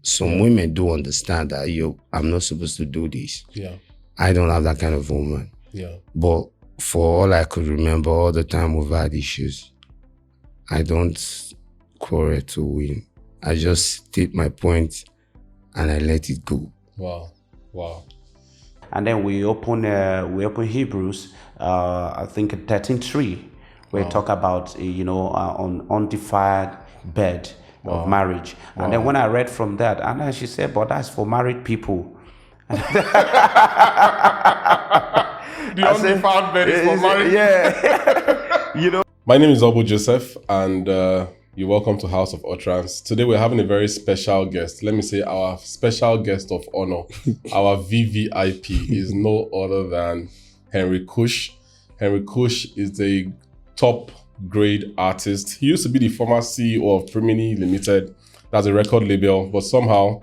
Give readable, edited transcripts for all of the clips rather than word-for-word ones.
Some women do understand that, I'm not supposed to do this. Yeah. I don't have that kind of woman. Yeah. But for all I could remember, all the time we've had issues, I don't quarrel to win. I just state my point and I let it go. Wow. And then we open Hebrews, I think 13:3, where it talk about on undefiled bed of marriage. And then when I read from that, and then she said, "But that's for married people." The undefiled bed is for married. Yeah. My name is Obo Joseph, and you're welcome to House of Utterance. Today we're having a very special guest. Let me say our special guest of honor, our VVIP, is no other than Henry Kush. Henry Kush is a top grade artist. He used to be the former CEO of Primini Limited. That's a record label, but somehow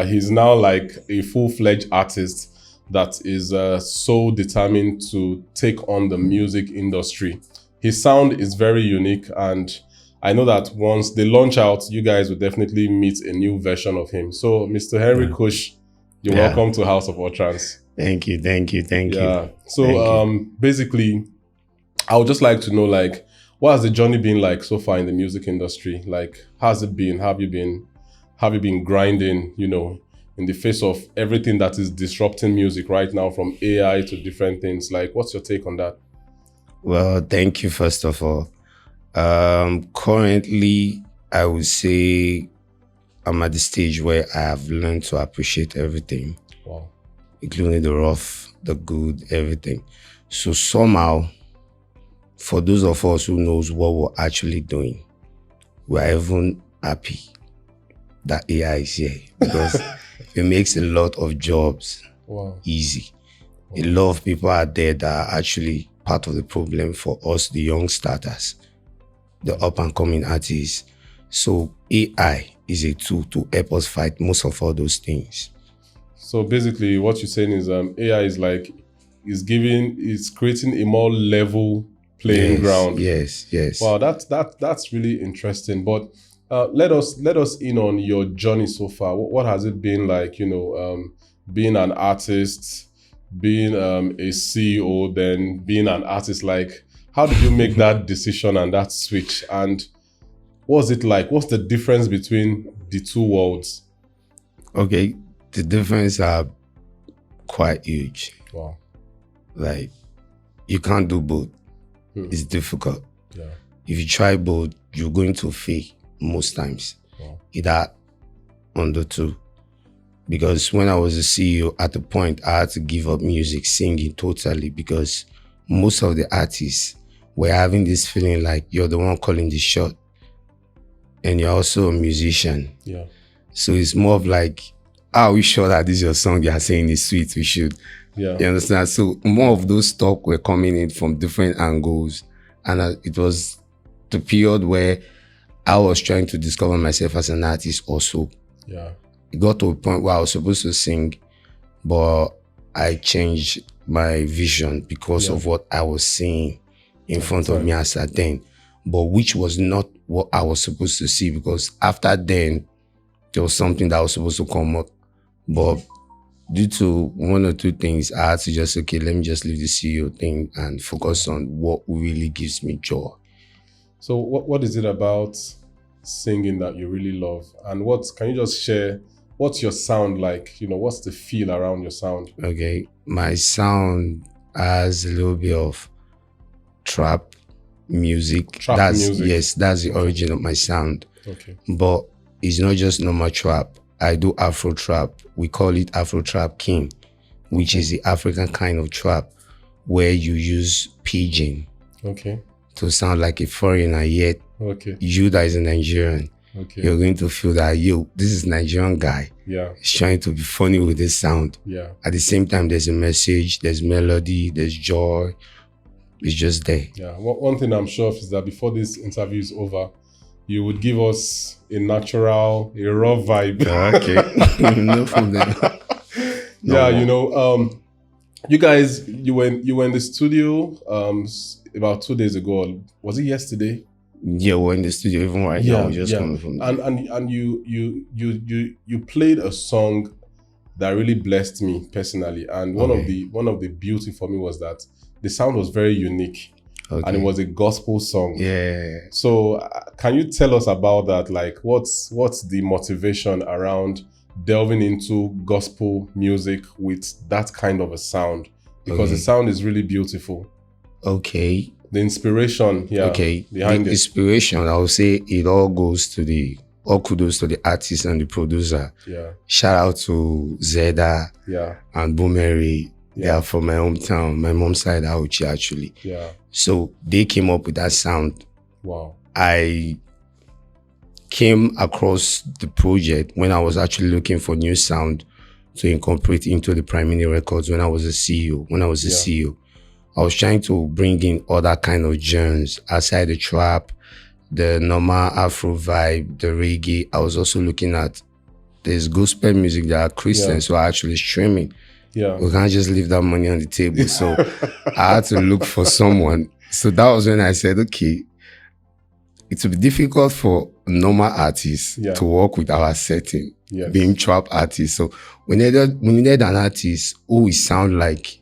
he's now like a full-fledged artist that is so determined to take on the music industry. His sound is very unique, and I know that once they launch out, you guys will definitely meet a new version of him. So, Mr. Henry Kush, you're welcome to House of Utterance. Thank you. So, basically, I would just like to know, like, what has the journey been like so far in the music industry? Like, how's it been? Have you been grinding, in the face of everything that is disrupting music right now, from AI to different things? Like, what's your take on that? Well, thank you, first of all. Currently, I would say I'm at the stage where I have learned to appreciate everything. Wow. Including the rough, the good, everything. So somehow, for those of us who knows what we're actually doing, we're even happy that AI is here, because it makes a lot of jobs easy. A lot of people out there that are actually part of the problem for us, the young starters, the up and coming artists. So AI is a tool to help us fight most of all those things. So basically what you're saying is AI is creating a more level playing ground. Yes. Wow, that's really interesting. But let us in on your journey so far. What has it been like, being an artist, being a CEO, then being an artist? Like, how did you make that decision and that switch? And what's it like? What's the difference between the two worlds? Okay, the difference are quite huge. Wow. Like, you can't do both. It's difficult. Yeah. If you try both, you're going to fail most times. Wow. Either on the two. Because when I was a CEO, at the point, I had to give up music, singing totally, because most of the artists were having this feeling like you're the one calling the shot. And you're also a musician. Yeah. So it's more of like, are we sure that this is your song you are saying is sweet? We should. Yeah. You understand? So more of those talk were coming in from different angles. And it was the period where I was trying to discover myself as an artist also. Yeah. It got to a point where I was supposed to sing, but I changed my vision because of what I was seeing in front of me as at then, but which was not what I was supposed to see, because after then, there was something that was supposed to come up. But due to one or two things, I had to just, let me just leave the CEO thing and focus on what really gives me joy. So what is it about singing that you really love? And can you just share, what's your sound like? What's the feel around your sound? Okay, my sound has a little bit of trap music. Music. Yes, that's the origin of my sound. Okay. But it's not just normal trap. I do Afro trap. We call it Afro Trap King, which is the African kind of trap where you use pidgin to sound like a foreigner, yet you that is a Nigerian, you're going to feel that, this is Nigerian guy. Yeah. He's trying to be funny with this sound. Yeah. At the same time, there's a message, there's melody, there's joy. It's just there. Yeah. One thing I'm sure of is that before this interview is over, you would give us a raw vibe. Okay. No problem. You guys, you were in the studio about 2 days ago. Was it yesterday? Yeah, we're in the studio even right now. We're just coming from there. And you played a song that really blessed me personally. And one of the beauty for me was that the sound was very unique. Okay. And it was a gospel song. Yeah. So can you tell us about that? Like what's the motivation around delving into gospel music with that kind of a sound? Because the sound is really beautiful. Okay. The inspiration, okay. behind the it. Inspiration, I would say it all kudos to the artist and the producer. Yeah. Shout out to Zeda and Boomeri. They are from my hometown, my mom's side, Auchi, actually. Yeah. So they came up with that sound. Wow. I came across the project when I was actually looking for new sound to incorporate into the Primary Records when I was a CEO. CEO, I was trying to bring in other kind of genres outside the trap, the normal Afro vibe, the reggae. I was also looking at there's gospel music that are Christians who are actually streaming. Yeah. We can't just leave that money on the table. So I had to look for someone. So that was when I said, okay, it will be difficult for normal artists to work with our setting, being trap artists. So we needed an artist who will sound like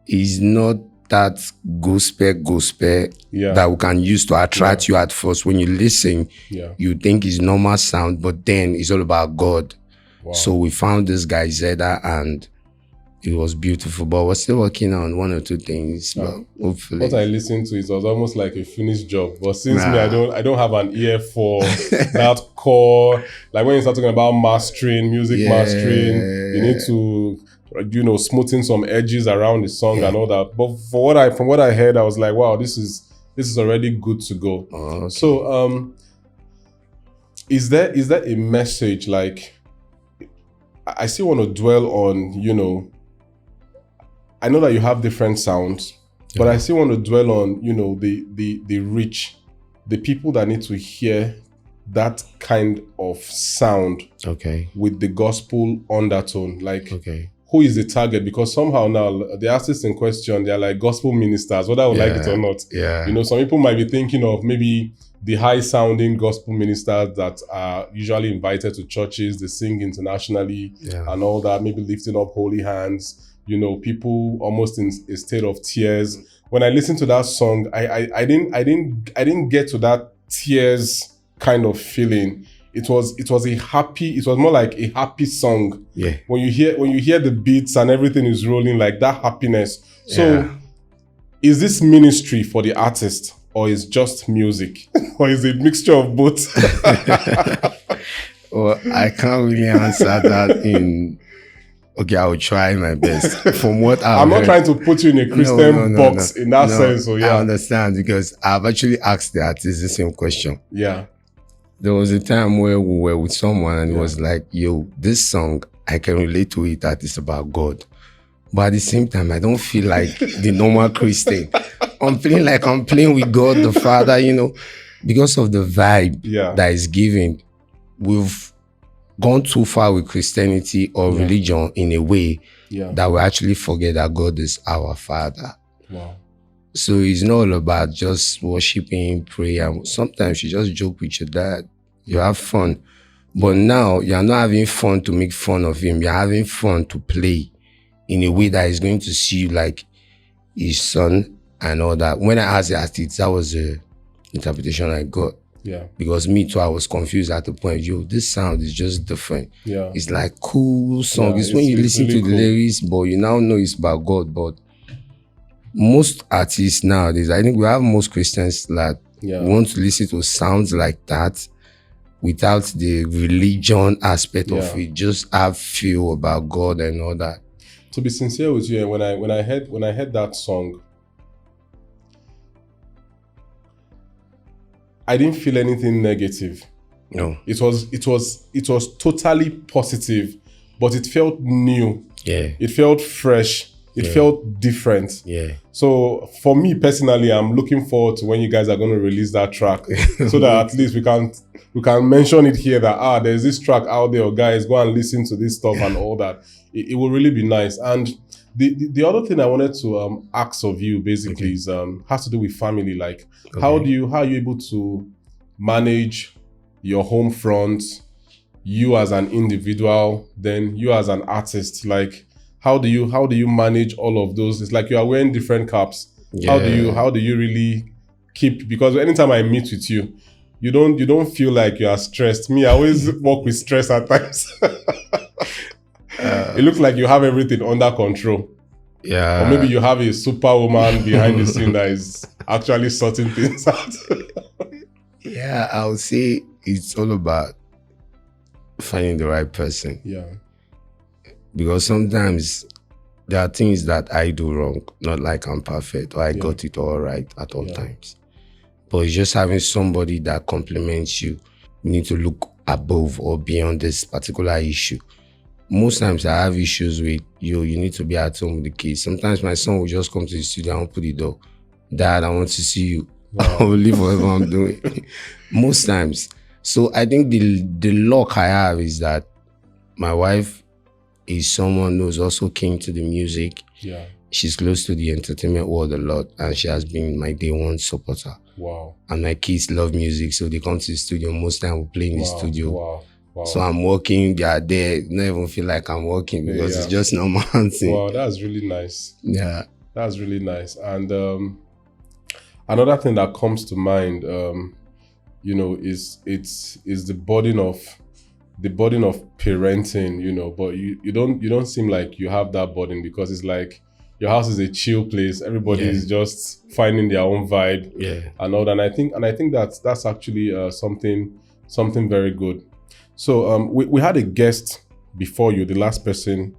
he's not that gospel that we can use to attract you at first. When you listen, you think it's normal sound, but then it's all about God. Wow. So we found this guy Zeda and it was beautiful, but we're still working on one or two things. But hopefully, what I listened to, it was almost like a finished job. But since me, I don't have an ear for that core. Like when you start talking about mastering, music mastering, you need to, smoothing some edges around the song and all that. But from what I heard, I was like, wow, this is already good to go. Okay. So, is there a message? Like, I still want to dwell on, I know that you have different sounds, but I still want to dwell on, the reach, the people that need to hear that kind of sound with the gospel undertone. Like, who is the target? Because somehow now the artists in question, they're like gospel ministers, whether I would like it or not. Yeah. Some people might be thinking of maybe the high sounding gospel ministers that are usually invited to churches, they sing internationally and all that, maybe lifting up holy hands. People almost in a state of tears. When I listened to that song, I didn't get to that tears kind of feeling. It was more like a happy song. Yeah. When you hear the beats and everything is rolling, like that happiness. So is this ministry for the artist or is just music? Or is it a mixture of both? Well, I can't really answer that okay, I will try my best. From what I'm not trying to put you in a Christian box in that sense. So I understand because I've actually asked the artist the same question. Yeah. There was a time where we were with someone and it was like, yo, this song, I can relate to it that it's about God. But at the same time, I don't feel like the normal Christian. I'm feeling like I'm playing with God the Father, because of the vibe that is given. We've gone too far with Christianity or religion in a way that we actually forget that God is our Father. Wow. So it's not all about just worshiping, prayer. Sometimes you just joke with your dad. You have fun. But now you're not having fun to make fun of him. You're having fun to play in a way that is going to see you like his son and all that. When I asked the artist, that was the interpretation I got. Yeah. Because me too, I was confused at the point, this sound is just different. Yeah. It's like cool song. It's when you listen really to the lyrics, but you now know it's about God. But most artists nowadays, I think we have most Christians that want to listen to sounds like that without the religion aspect of it. Just have feel about God and all that. To be sincere with you, when I heard that song, I didn't feel anything negative. No. It was totally positive, but it felt new. Yeah. It felt fresh. It felt different. Yeah. So for me personally, I'm looking forward to when you guys are going to release that track so that at least we can mention it here that there's this track out there, guys, go and listen to this stuff and all that. It will really be nice. And The other thing I wanted to ask of you basically is has to do with family. Like, how are you able to manage your home front, you as an individual, then you as an artist? Like, how do you manage all of those? It's like you are wearing different caps. Yeah. How do you really keep, because anytime I meet with you, you don't feel like you are stressed. Me, I always work with stress at times. It looks like you have everything under control. Yeah. Or maybe you have a superwoman behind the scene that is actually sorting things out. Yeah, I would say it's all about finding the right person. Yeah. Because sometimes there are things that I do wrong, not like I'm perfect or I got it all right at all times. But it's just having somebody that compliments you. You need to look above or beyond this particular issue. Most times I have issues with you need to be at home with the kids. Sometimes my son will just come to the studio and open the door. Dad, I want to see you. Wow. I will leave whatever I'm doing. Most times. So I think the luck I have is that my wife is someone who's also keen to the music. Yeah. She's close to the entertainment world a lot, and she has been my day one supporter. Wow. And my kids love music, so they come to the studio. Most time we play in the studio. Wow. Wow. So I'm working, they are there. Don't even feel like I'm working because it's just normal thing. Wow, that's really nice. Yeah. That's really nice. And another thing that comes to mind, is the burden of parenting, but you don't seem like you have that burden, because it's like your house is a chill place. Everybody is just finding their own vibe, and all that. And I think that's actually something very good. So we had a guest before you, the last person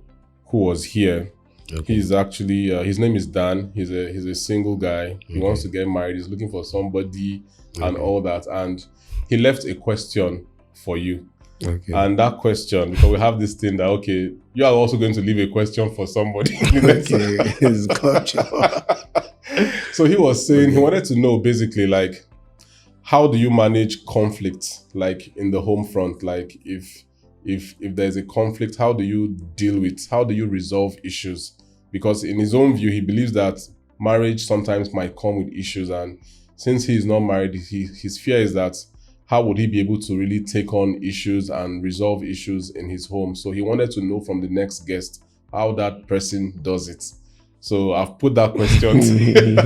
who was here. Okay. He's actually his name is Dan. He's a single guy. He wants to get married. He's looking for somebody and all that. And he left a question for you. Okay. And that question, because we have this thing that you are also going to leave a question for somebody. It's gotcha. So he was saying he wanted to know basically, like, how do you manage conflict, like in the home front? Like if there's a conflict, how do you deal with, how do you resolve issues? Because in his own view, he believes that marriage sometimes might come with issues, and since he's not married, his fear is that how would he be able to really take on issues and resolve issues in his home? So he wanted to know from the next guest how that person does it. So I've put that question to you.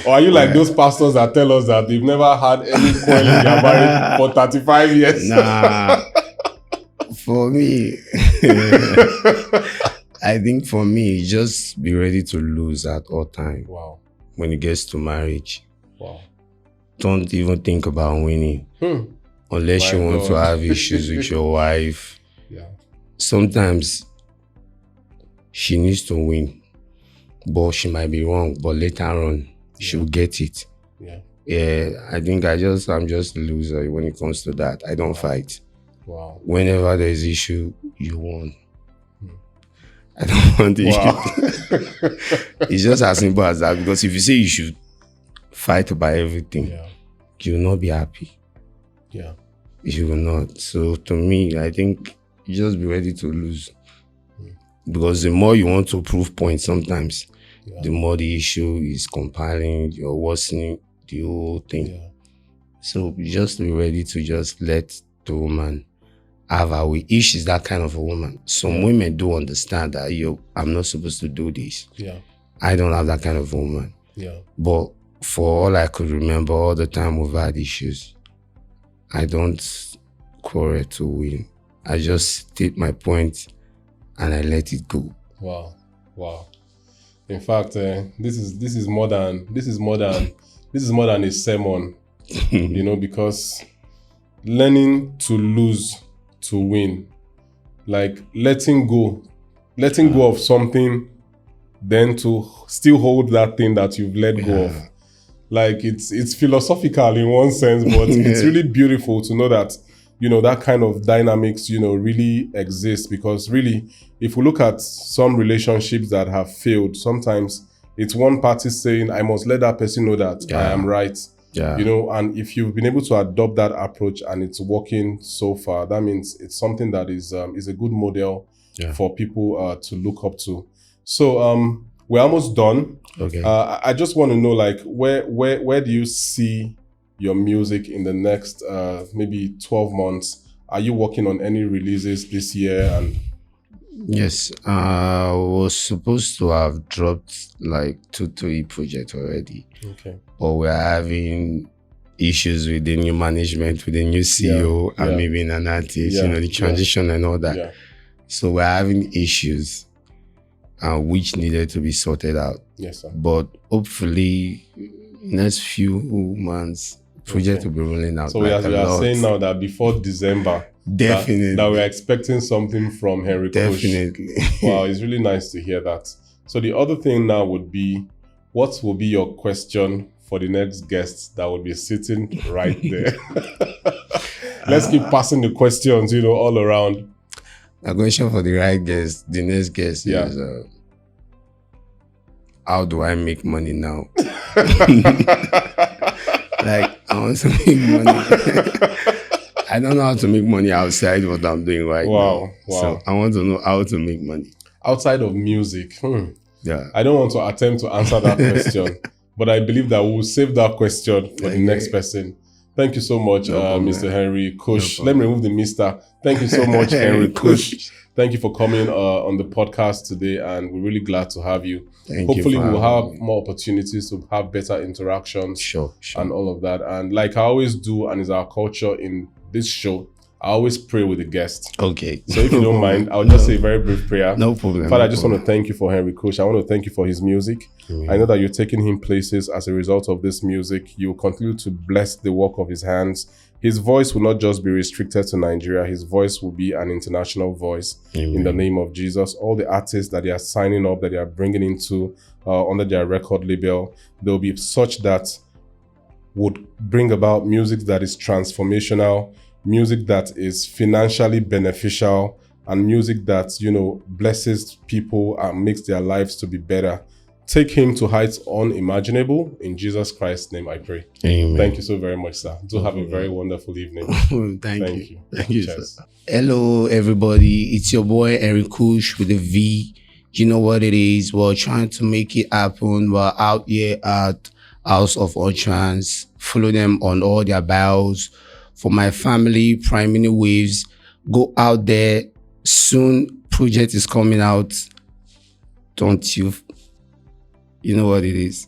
Or are you like those pastors that tell us that they've never had any quarrel in their marriage for 35 years? Nah. For me, I think for me, just be ready to lose at all time. Wow. When it gets to marriage. Wow. Don't even think about winning. Unless you want to have issues with your wife. Yeah. Sometimes she needs to win, but she might be wrong, but later on she'll get it. Yeah, I think I'm just a loser when it comes to that. I don't fight. Wow. Whenever there's issue, you won. I don't want the issue. It's just as simple as that, because if you say you should fight about everything, you will not be happy. Yeah. You will not. So to me, I think you just be ready to lose. Because the more you want to prove points sometimes, the more the issue is compiling, you're worsening the whole thing. Yeah. So just be ready to just let the woman have her way. If she's that kind of a woman. Some women do understand that, I'm not supposed to do this. Yeah. I don't have that kind of woman. Yeah. But for all I could remember, all the time we've had issues, I don't quarrel to win. I just state my point and I let it go. Wow. Wow. In fact, this is more than a sermon, because learning to lose to win, like letting go of something, then to still hold that thing that you've let go of. Like it's philosophical in one sense, but it's really beautiful to know that, that kind of dynamics, really exists. Because really, if we look at some relationships that have failed, sometimes it's one party saying, I must let that person know that I am right. Yeah. And if you've been able to adopt that approach and it's working so far, that means it's something that is a good model for people to look up to. So we're almost done. Okay. I just want to know, like, where do you see your music in the next maybe 12 months? Are you working on any releases this year? And Yes, I was supposed to have dropped like 2, 3 projects already, okay, but we're having issues with the new management, with the new CEO, Yeah, and yeah. maybe an artist, Yeah, the transition and all that. yeah, So we're having issues, which needed to be sorted out. yes, sir. But hopefully, next few months, project Okay. will be rolling out. So like we are lot. saying now that before December, Definitely. that we're expecting something from Henry Kush. Definitely. Wow, it's really nice to hear that. So the other thing now would be, what will be your question for the next guest that will be sitting right there? Let's keep passing the questions, all around. A question for the right guest, the next guest Yeah. is, how do I make money now? Like, I want to make money. I don't know how to make money outside what I'm doing right now. Wow. So I want to know how to make money. Outside of music, Yeah. I don't want to attempt to answer that question, but I believe that we'll save that question for the Okay. next person. Thank you so much, No problem. Mr. Henry Kush. No Let me remove the Mr. Thank you so much, Henry Kush. Thank you for coming on the podcast today, and we're really glad to have you. Thank Hopefully, you for we'll having have me. more opportunities to have better interactions Sure. and all of that. And like I always do, and is our culture in this show, I always pray with the guest. Okay. So if you don't mind, I'll just say a very brief prayer. No problem. Father, no I just problem. want to thank you for Henry Kush. I want to thank you for his music. Amen. I know that you're taking him places as a result of this music. You will continue to bless the work of his hands. His voice will not just be restricted to Nigeria. His voice will be an international voice. Amen. In the name of Jesus. All the artists that they are signing up, that they are bringing into under their record label, they'll be such that would bring about music that is transformational, music that is financially beneficial, and music that, blesses people and makes their lives to be better. Take him to heights unimaginable. In Jesus Christ's name, I pray. Amen. Thank you so very much, sir. Do have a very wonderful evening. Thank you. Thank you, Cheers. sir. Hello, everybody. It's your boy, Eric Kush with a V. You know what it is. We're trying to make it happen. We're out here at House of Utterance. Follow them on all their bios. For my family, Prime Mini Waves, go out there. Soon, project is coming out. Don't you know what it is.